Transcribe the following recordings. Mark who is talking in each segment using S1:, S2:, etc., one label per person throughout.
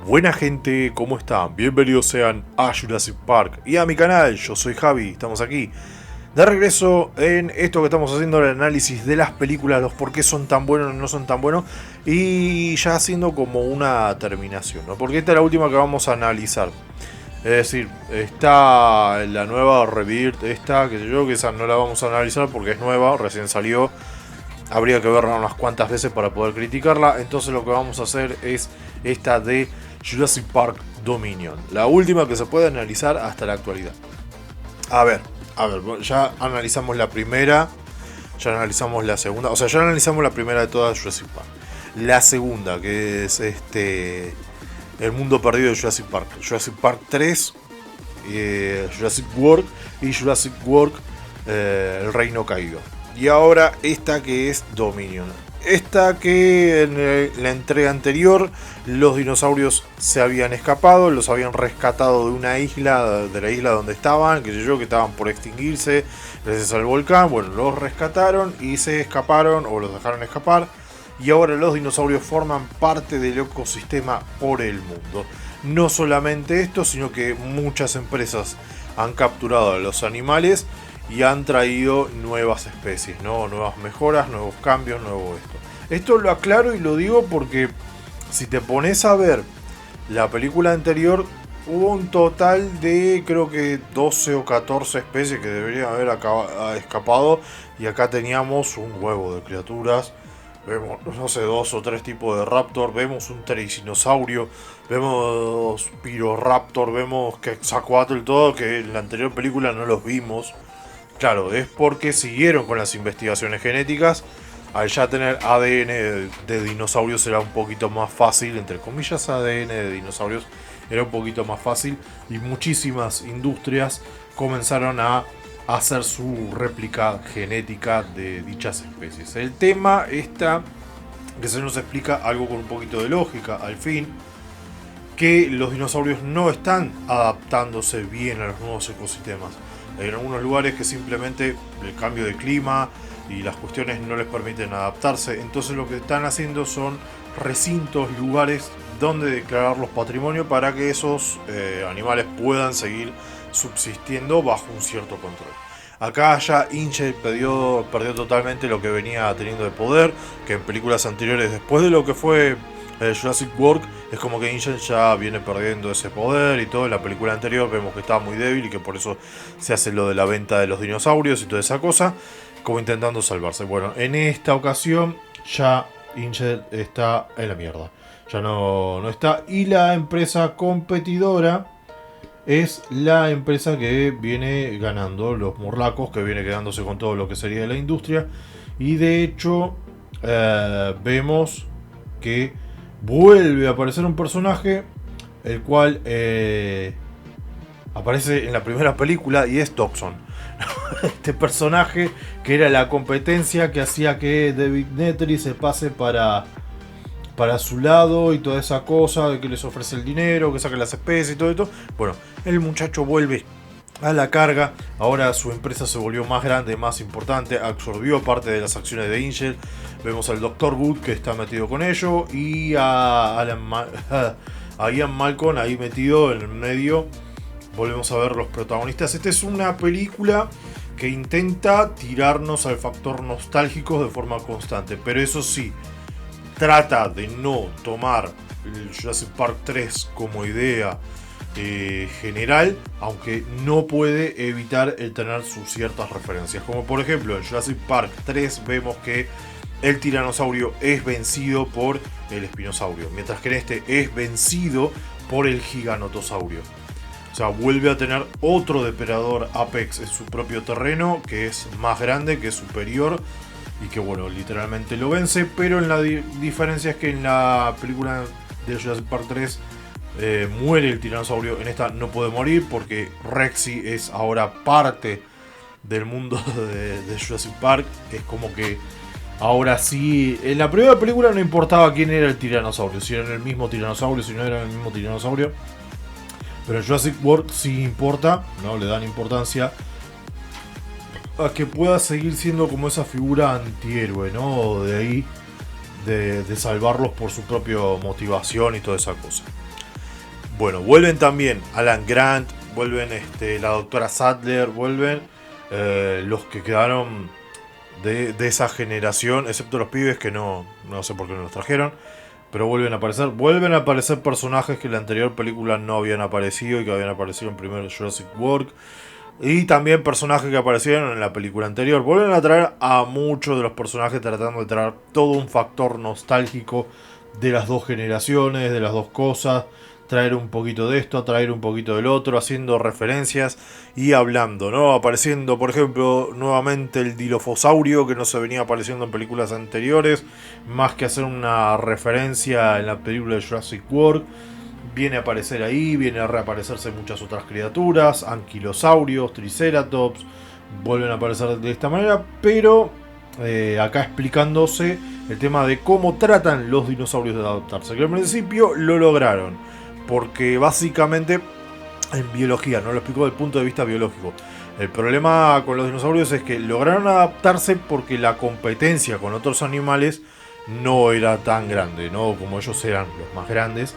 S1: Buena gente, ¿cómo están? Bienvenidos sean a Jurassic Park y a mi canal, yo soy Javi, estamos aquí de regreso en esto que estamos haciendo, el análisis de las películas, los por qué son tan buenos o no son tan buenos, y ya haciendo como una terminación, ¿no? Porque esta es la última que vamos a analizar. Es decir, está la nueva Rebirth, esta, que sé yo, que esa no la vamos a analizar porque es nueva, recién salió. Habría que verla unas cuantas veces para poder criticarla. Entonces lo que vamos a hacer es esta de Jurassic Park Dominion, la última que se puede analizar hasta la actualidad. A ver, ya analizamos la primera, ya analizamos la segunda, o sea, ya analizamos la primera de todas Jurassic Park. La segunda, que es El mundo perdido de Jurassic Park. Jurassic Park 3, Jurassic World y Jurassic World El Reino Caído. Y ahora esta que es Dominion. Esta que en la entrega anterior los dinosaurios se habían escapado, los habían rescatado de una isla, de la isla donde estaban, que estaban por extinguirse gracias al volcán. Bueno, los rescataron y se escaparon o los dejaron escapar. Y ahora los dinosaurios forman parte del ecosistema por el mundo. No solamente esto, sino que muchas empresas han capturado a los animales y han traído nuevas especies, ¿no? Nuevas mejoras, nuevos cambios, nuevo esto. Esto lo aclaro y lo digo porque si te pones a ver la película anterior, hubo un total de creo que 12 o 14 especies que deberían haber escapado, y acá teníamos un huevo de criaturas. Vemos, no sé, 2 o 3 tipos de raptor, vemos un tericinosaurio, vemos piroraptor, vemos quetzalcoatl, todo que en la anterior película no los vimos. Claro, es porque siguieron con las investigaciones genéticas. Al ya tener ADN de dinosaurios era un poquito más fácil, entre comillas ADN de dinosaurios era un poquito más fácil, y muchísimas industrias comenzaron a hacer su réplica genética de dichas especies. El tema está que se nos explica algo con un poquito de lógica, al fin, que los dinosaurios no están adaptándose bien a los nuevos ecosistemas. Hay algunos lugares que simplemente el cambio de clima y las cuestiones no les permiten adaptarse. Entonces lo que están haciendo son recintos, lugares donde declararlos patrimonio para que esos animales puedan seguir subsistiendo bajo un cierto control. Acá ya InGen perdió totalmente lo que venía teniendo de poder, que en películas anteriores, después de lo que fue Jurassic World, es como que InGen ya viene perdiendo ese poder y todo. En la película anterior vemos que estaba muy débil y que por eso se hace lo de la venta de los dinosaurios y toda esa cosa, como intentando salvarse. Bueno, en esta ocasión ya InGen está en la mierda, ya no está, y la empresa competidora es la empresa que viene ganando, los morlacos, que viene quedándose con todo lo que sería la industria. Y de hecho vemos que vuelve a aparecer un personaje, el cual aparece en la primera película, y es Dobson. Este personaje que era la competencia que hacía que David Netri se pase para su lado y toda esa cosa, de que les ofrece el dinero, que saque las especies y todo esto. Bueno, el muchacho vuelve a la carga. Ahora su empresa se volvió más grande, más importante, absorbió parte de las acciones de InGen. Vemos al Dr. Wood que está metido con ello, y a Ian Malcolm ahí metido en el medio. Volvemos a ver los protagonistas. Esta es una película que intenta tirarnos al factor nostálgico de forma constante, pero eso sí, trata de no tomar el Jurassic Park 3 como idea general, aunque no puede evitar el tener sus ciertas referencias. Como por ejemplo en Jurassic Park 3 vemos que el tiranosaurio es vencido por el espinosaurio, mientras que en este es vencido por el giganotosaurio. O sea, vuelve a tener otro depredador apex en su propio terreno, que es más grande, que es superior, y que bueno, literalmente lo vence. Pero en la diferencia es que en la película de Jurassic Park 3 muere el tiranosaurio. En esta no puede morir porque Rexy es ahora parte del mundo de Jurassic Park. Es como que ahora sí, en la primera película no importaba quién era el tiranosaurio, si era el mismo tiranosaurio, si no era el mismo tiranosaurio. Pero en Jurassic World sí importa, ¿no? Le dan importancia a que pueda seguir siendo como esa figura antihéroe, ¿no? De ahí, de salvarlos por su propia motivación y toda esa cosa. Bueno, vuelven también Alan Grant, vuelven la doctora Sadler, vuelven los que quedaron de esa generación, excepto los pibes que no sé por qué no los trajeron, pero vuelven a aparecer. Vuelven a aparecer personajes que en la anterior película no habían aparecido y que habían aparecido en primer Jurassic World. Y también personajes que aparecieron en la película anterior. Vuelven a traer a muchos de los personajes tratando de traer todo un factor nostálgico de las dos generaciones, de las dos cosas. Traer un poquito de esto, traer un poquito del otro, haciendo referencias y hablando, ¿no? Apareciendo, por ejemplo, nuevamente el Dilophosaurus, que no se venía apareciendo en películas anteriores, más que hacer una referencia en la película de Jurassic World. Viene a aparecer ahí, viene a reaparecerse muchas otras criaturas, anquilosaurios, triceratops, vuelven a aparecer de esta manera, pero acá explicándose el tema de cómo tratan los dinosaurios de adaptarse, que al principio lo lograron, porque básicamente en biología, no lo explico desde el punto de vista biológico, el problema con los dinosaurios es que lograron adaptarse porque la competencia con otros animales no era tan grande, ¿no? Como ellos eran los más grandes,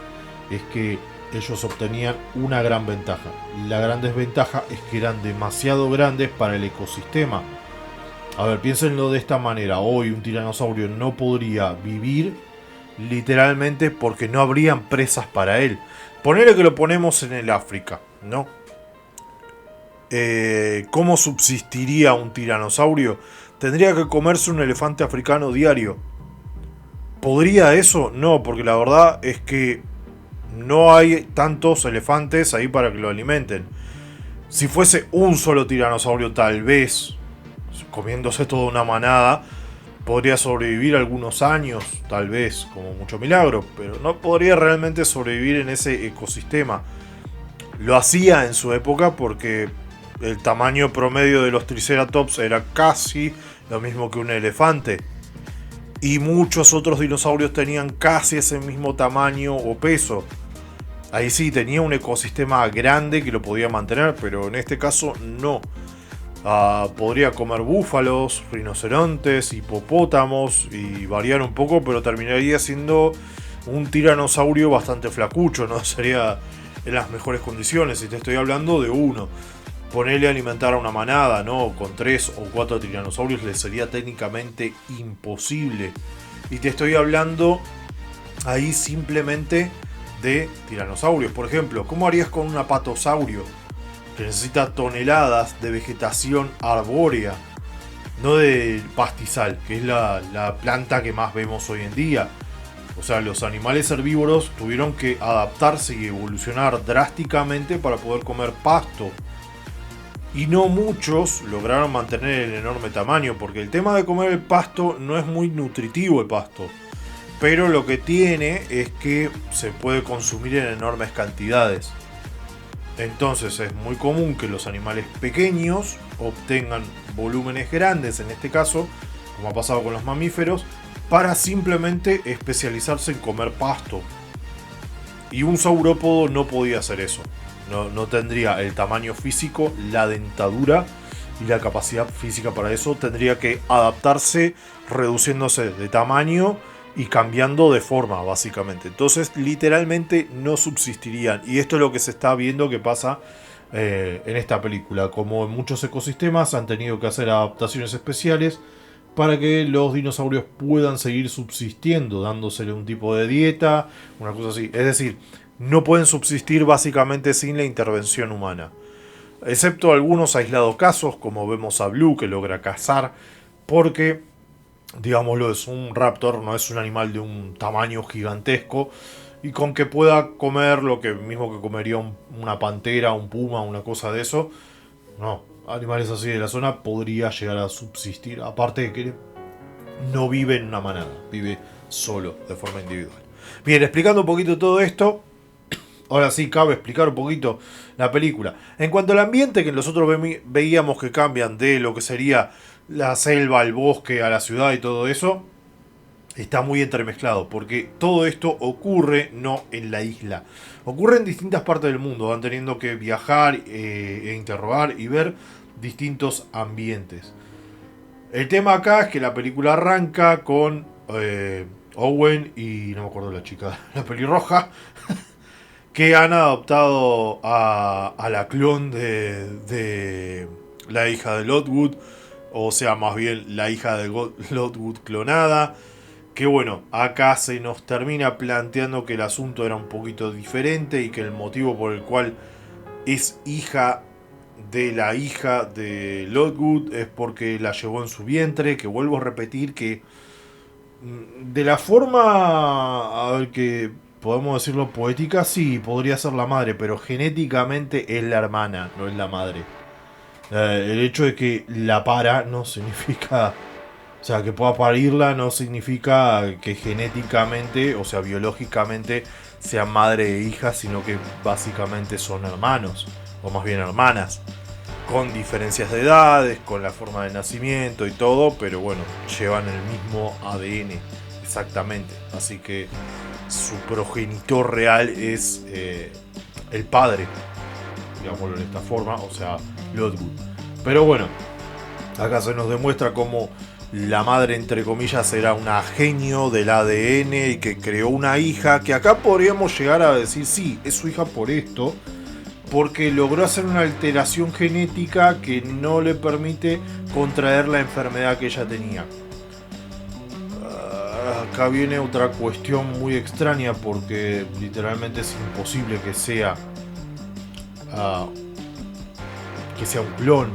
S1: es que ellos obtenían una gran ventaja. La gran desventaja es que eran demasiado grandes para el ecosistema. A ver, piénsenlo de esta manera. Hoy un tiranosaurio no podría vivir literalmente porque no habrían presas para él. Ponele que lo ponemos en el África, ¿no? ¿Cómo subsistiría un tiranosaurio? Tendría que comerse un elefante africano diario. ¿Podría eso? No, porque la verdad es que no hay tantos elefantes ahí para que lo alimenten. Si fuese un solo tiranosaurio, tal vez, comiéndose toda una manada, podría sobrevivir algunos años, tal vez, como mucho milagro, pero no podría realmente sobrevivir en ese ecosistema. Lo hacía en su época porque el tamaño promedio de los triceratops era casi lo mismo que un elefante. Y muchos otros dinosaurios tenían casi ese mismo tamaño o peso. Ahí sí, tenía un ecosistema grande que lo podía mantener, pero en este caso no. Podría comer búfalos, rinocerontes, hipopótamos y variar un poco, pero terminaría siendo un tiranosaurio bastante flacucho, no sería en las mejores condiciones. Y te estoy hablando de uno. Ponerle a alimentar a una manada, ¿no? Con 3 o 4 tiranosaurios le sería técnicamente imposible. Y te estoy hablando ahí simplemente de tiranosaurios. Por ejemplo, ¿cómo harías con un apatosaurio que necesita toneladas de vegetación arbórea, no de pastizal, que es la planta que más vemos hoy en día? O sea, los animales herbívoros tuvieron que adaptarse y evolucionar drásticamente para poder comer pasto. Y no muchos lograron mantener el enorme tamaño, porque el tema de comer el pasto no es muy nutritivo el pasto. Pero lo que tiene es que se puede consumir en enormes cantidades. Entonces es muy común que los animales pequeños obtengan volúmenes grandes, en este caso, como ha pasado con los mamíferos, para simplemente especializarse en comer pasto. Y un saurópodo no podía hacer eso. No tendría el tamaño físico, la dentadura y la capacidad física para eso. Tendría que adaptarse reduciéndose de tamaño y cambiando de forma, básicamente. Entonces, literalmente no subsistirían. Y esto es lo que se está viendo que pasa en esta película. Como en muchos ecosistemas han tenido que hacer adaptaciones especiales para que los dinosaurios puedan seguir subsistiendo, dándosele un tipo de dieta, una cosa así. Es decir, no pueden subsistir básicamente sin la intervención humana. Excepto algunos aislados casos, como vemos a Blue, que logra cazar, porque, digámoslo, es un raptor, no es un animal de un tamaño gigantesco, y con que pueda comer lo que mismo que comería una pantera, un puma, una cosa de eso, no. Animales así de la zona podría llegar a subsistir, aparte de que no vive en una manada, vive solo, de forma individual. Bien, explicando un poquito todo esto, ahora sí cabe explicar un poquito la película. En cuanto al ambiente que nosotros veíamos que cambian de lo que sería la selva, el bosque, a la ciudad y todo eso, está muy entremezclado, porque todo esto ocurre no en la isla. Ocurre en distintas partes del mundo, van teniendo que viajar e interrogar y ver distintos ambientes. El tema acá es que la película arranca con Owen y no me acuerdo la chica, la pelirroja, que han adoptado a la clon de la hija de Lockwood, o sea, más bien la hija de Lockwood clonada. Que bueno, acá se nos termina planteando que el asunto era un poquito diferente y que el motivo por el cual es hija de la hija de Lockwood es porque la llevó en su vientre. Que vuelvo a repetir que de la forma, a ver, que podemos decirlo poética, sí, podría ser la madre, pero genéticamente es la hermana, no es la madre. El hecho de que la para no significa, o sea, que pueda parirla no significa que genéticamente, o sea, biológicamente sean madre e hija, sino que básicamente son hermanos, o más bien hermanas, con diferencias de edades, con la forma de nacimiento y todo, pero bueno, llevan el mismo ADN, exactamente. Así que su progenitor real es el padre, digámoslo de esta forma, o sea, Lockwood. Pero bueno, acá se nos demuestra cómo la madre, entre comillas, era una genio del ADN y que creó una hija, que acá podríamos llegar a decir, sí, es su hija por esto, porque logró hacer una alteración genética que no le permite contraer la enfermedad que ella tenía. Acá viene otra cuestión muy extraña, porque literalmente es imposible que sea un clon,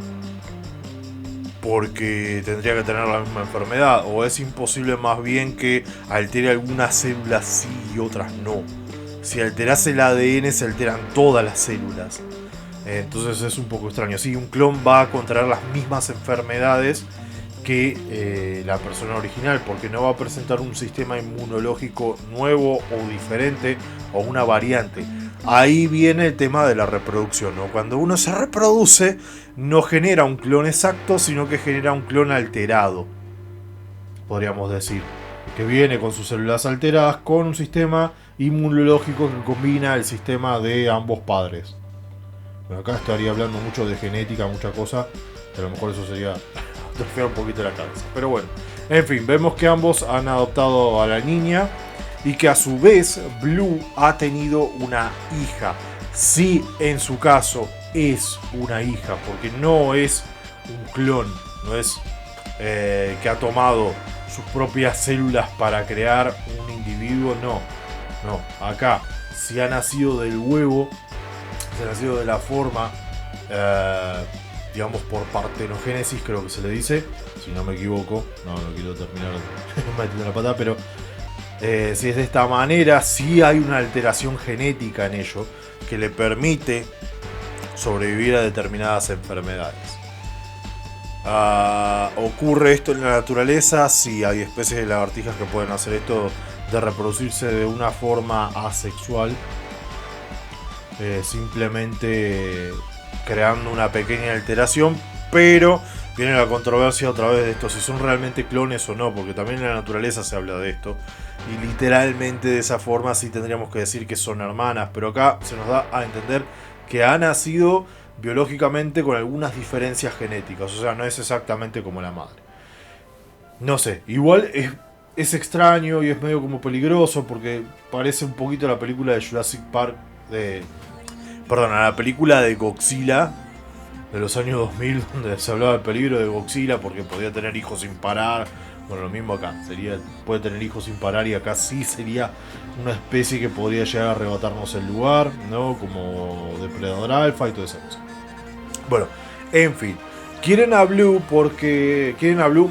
S1: porque tendría que tener la misma enfermedad, o es imposible más bien que altere algunas células sí y otras no. Si alterase el ADN se alteran todas las células, entonces es un poco extraño. Sí, un clon va a contraer las mismas enfermedades que la persona original, porque no va a presentar un sistema inmunológico nuevo o diferente o una variante. Ahí viene el tema de la reproducción, ¿no? Cuando uno se reproduce, no genera un clon exacto, sino que genera un clon alterado, podríamos decir, que viene con sus células alteradas, con un sistema inmunológico que combina el sistema de ambos padres. Bueno, acá estaría hablando mucho de genética, mucha cosa, pero a lo mejor eso sería atrofiar un poquito la cabeza. Pero bueno, en fin, vemos que ambos han adoptado a la niña y que a su vez Blue ha tenido una hija. Sí, en su caso es una hija, porque no es un clon, no es que ha tomado sus propias células para crear un individuo, no. Acá, si ha nacido del huevo, si ha nacido de la forma, digamos por partenogénesis, creo que se le dice, si no me equivoco, no quiero terminar metiendo la pata, pero si es de esta manera, sí hay una alteración genética en ello que le permite sobrevivir a determinadas enfermedades. ¿Ocurre esto en la naturaleza? Sí, hay especies de lagartijas que pueden hacer esto, de reproducirse de una forma asexual, simplemente creando una pequeña alteración, pero viene la controversia otra vez de esto, si son realmente clones o no, porque también en la naturaleza se habla de esto, y literalmente de esa forma sí tendríamos que decir que son hermanas, pero acá se nos da a entender que ha nacido biológicamente con algunas diferencias genéticas, o sea, no es exactamente como la madre. No sé, igual es extraño y es medio como peligroso, porque parece un poquito a la película de Jurassic Park, a la película de Godzilla de los años 2000, donde se hablaba del peligro de Godzilla porque podía tener hijos sin parar. Bueno, lo mismo acá, puede tener hijos sin parar, y acá sí sería una especie que podría llegar a arrebatarnos el lugar, ¿no? Como depredador alfa y toda esa cosa. Bueno, en fin, quieren a Blue,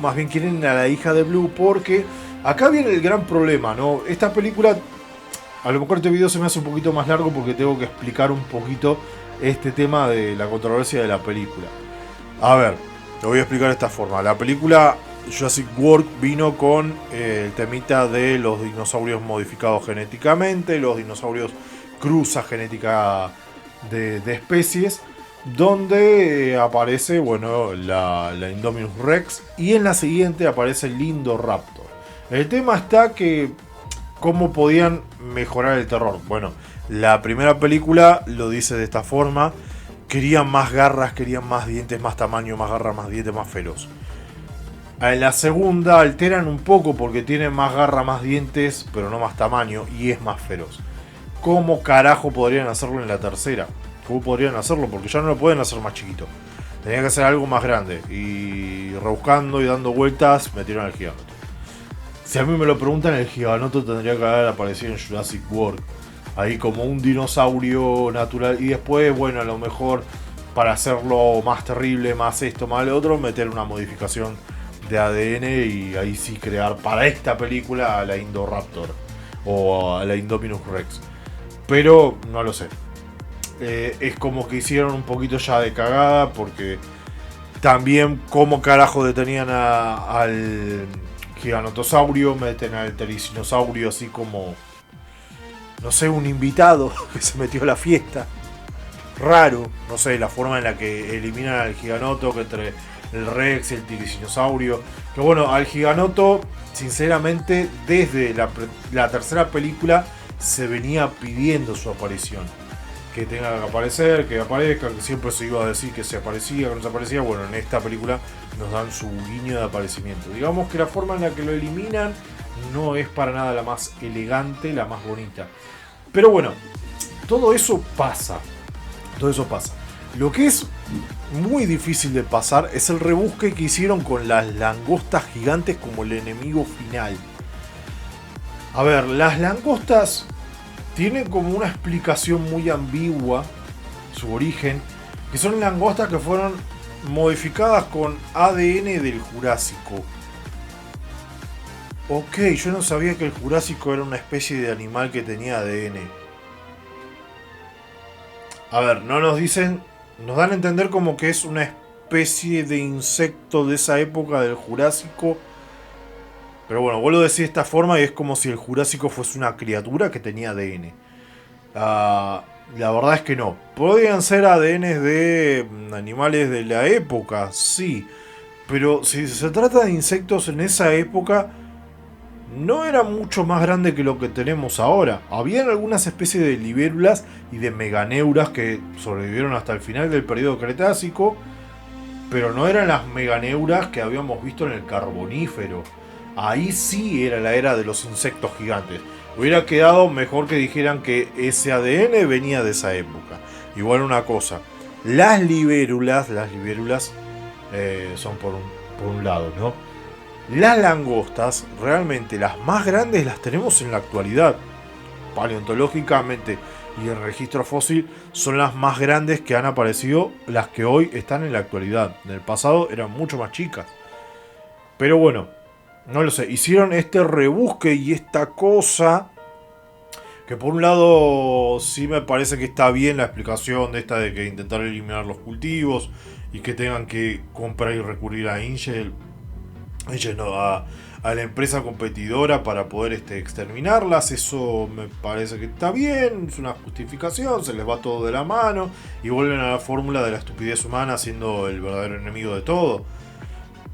S1: más bien quieren a la hija de Blue, porque acá viene el gran problema, ¿no? Esta película, a lo mejor este video se me hace un poquito más largo porque tengo que explicar un poquito este tema de la controversia de la película. A ver, lo voy a explicar de esta forma. La película Jurassic World vino con el temita de los dinosaurios modificados genéticamente, los dinosaurios cruza genética de especies, donde aparece, bueno, la Indominus Rex, y en la siguiente aparece el Indoraptor. El tema está que ¿cómo podían mejorar el terror? Bueno, la primera película lo dice de esta forma: querían más garras, querían más dientes, más tamaño, más garras, más dientes, más feroz. En la segunda alteran un poco porque tiene más garra, más dientes, pero no más tamaño, y es más feroz. ¿cómo carajo podrían hacerlo en la tercera? ¿Cómo podrían hacerlo? Porque ya no lo pueden hacer más chiquito. Tenía que hacer algo más grande. Y rebuscando y dando vueltas, metieron al Giganoto. Si a mí me lo preguntan, el Giganoto tendría que haber aparecido en Jurassic World. Ahí como un dinosaurio natural. Y después, bueno, a lo mejor para hacerlo más terrible, más esto, más lo otro, meter una modificación de ADN y ahí sí crear para esta película a la Indoraptor o a la Indominus Rex. Pero no lo sé. Es como que hicieron un poquito ya de cagada porque también como carajo detenían al giganotosaurio, meten al tericinosaurio así como, no sé, un invitado que se metió a la fiesta. Raro, no sé, la forma en la que eliminan al giganoto, que entre el Rex y el tiricinosaurio. Que bueno, al giganoto, sinceramente, desde la tercera película se venía pidiendo su aparición. Que tenga que aparecer, que aparezca, que siempre se iba a decir que se aparecía, que no se aparecía. Bueno, en esta película nos dan su guiño de aparecimiento. Digamos que la forma en la que lo eliminan no es para nada la más elegante, la más bonita. Pero bueno, todo eso pasa. Todo eso pasa. Lo que es muy difícil de pasar es el rebusque que hicieron con las langostas gigantes como el enemigo final. A ver, las langostas tienen como una explicación muy ambigua, su origen, que son langostas que fueron modificadas con ADN del Jurásico. Ok, yo no sabía que el Jurásico era una especie de animal que tenía ADN. A ver, no nos dicen, nos dan a entender como que es una especie de insecto de esa época del Jurásico. Pero bueno, vuelvo a decir de esta forma y es como si el Jurásico fuese una criatura que tenía ADN. La verdad es que no. Podrían ser ADN de animales de la época, sí. Pero si se trata de insectos en esa época, no era mucho más grande que lo que tenemos ahora. Habían algunas especies de libélulas y de meganeuras que sobrevivieron hasta el final del periodo Cretácico, pero no eran las meganeuras que habíamos visto en el Carbonífero. Ahí sí era la era de los insectos gigantes. Hubiera quedado mejor que dijeran que ese ADN venía de esa época. Igual una cosa, las libélulas son por un lado, ¿no? Las langostas, realmente las más grandes las tenemos en la actualidad. Paleontológicamente y el registro fósil son las más grandes que han aparecido, las que hoy están en la actualidad. En el pasado eran mucho más chicas. Pero bueno, no lo sé, hicieron este rebusque y esta cosa que por un lado sí me parece que está bien la explicación de esta de que intentar eliminar los cultivos y que tengan que comprar y recurrir a Ingel no, a la empresa competidora para poder exterminarlas. Eso me parece que está bien, es una justificación, se les va todo de la mano y vuelven a la fórmula de la estupidez humana siendo el verdadero enemigo de todo.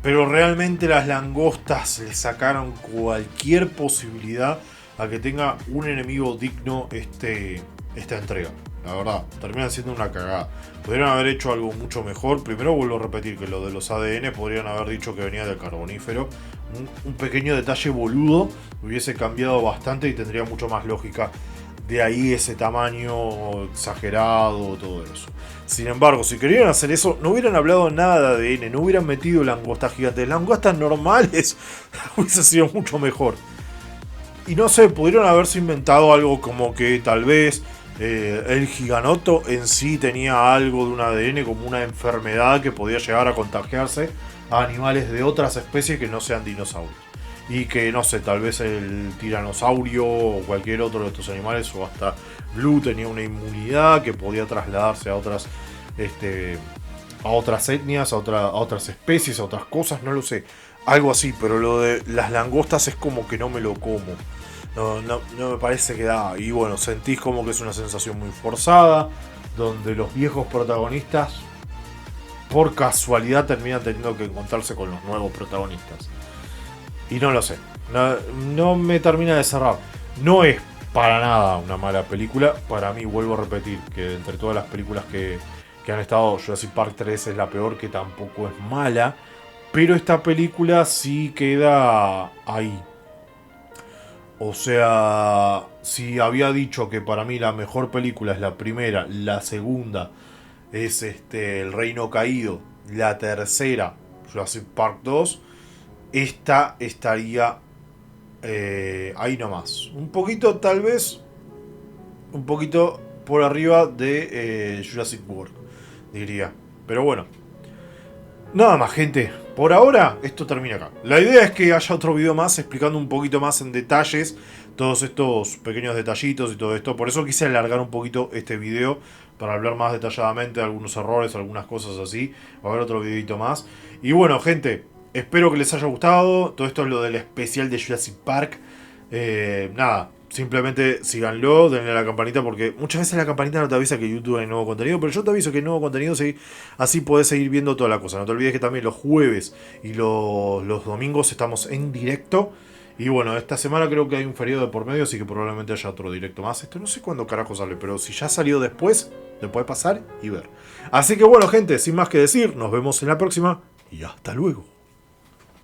S1: Pero realmente las langostas le sacaron cualquier posibilidad a que tenga un enemigo digno esta entrega. La verdad, terminan siendo una cagada. Podrían haber hecho algo mucho mejor. Primero vuelvo a repetir que lo de los ADN podrían haber dicho que venía del Carbonífero. Un pequeño detalle boludo hubiese cambiado bastante y tendría mucho más lógica. De ahí ese tamaño exagerado, todo eso. Sin embargo, si querían hacer eso, no hubieran hablado nada de ADN, no hubieran metido langostas gigantes. Langostas normales hubiese sido mucho mejor. Y no sé, pudieron haberse inventado algo como que tal vez el giganoto en sí tenía algo de un ADN como una enfermedad que podía llegar a contagiarse a animales de otras especies que no sean dinosaurios. Y que, no sé, tal vez el tiranosaurio o cualquier otro de estos animales o hasta Blue tenía una inmunidad que podía trasladarse a otras etnias, a otras especies, a otras cosas, no lo sé. Algo así, pero lo de las langostas es como que no me lo como. No me parece que da. Y bueno, sentís como que es una sensación muy forzada, donde los viejos protagonistas por casualidad terminan teniendo que encontrarse con los nuevos protagonistas. Y no lo sé, no me termina de cerrar. No es para nada una mala película. Para mí, vuelvo a repetir, que entre todas las películas que han estado, Jurassic Park 3 es la peor, que tampoco es mala. Pero esta película sí queda ahí. O sea, si había dicho que para mí la mejor película es la primera, la segunda es El Reino Caído, la tercera, Jurassic Park 2, esta estaría ahí nomás. Un poquito, tal vez, un poquito por arriba de Jurassic World, diría. Pero bueno, nada más, gente. Por ahora, esto termina acá. La idea es que haya otro video más explicando un poquito más en detalles todos estos pequeños detallitos y todo esto. Por eso quise alargar un poquito este video para hablar más detalladamente de algunos errores, algunas cosas así. Va a haber otro videito más. Y bueno, gente, espero que les haya gustado. Todo esto es lo del especial de Jurassic Park. Nada, simplemente síganlo, denle a la campanita porque muchas veces la campanita no te avisa que YouTube hay nuevo contenido, pero yo te aviso que hay nuevo contenido, así podés seguir viendo toda la cosa. No te olvides que también los jueves y los domingos estamos en directo. Y bueno, esta semana creo que hay un feriado de por medio, así que probablemente haya otro directo más. Esto no sé cuándo carajo sale, pero si ya salió después, te puede pasar y ver. Así que bueno, gente, sin más que decir, nos vemos en la próxima y hasta luego.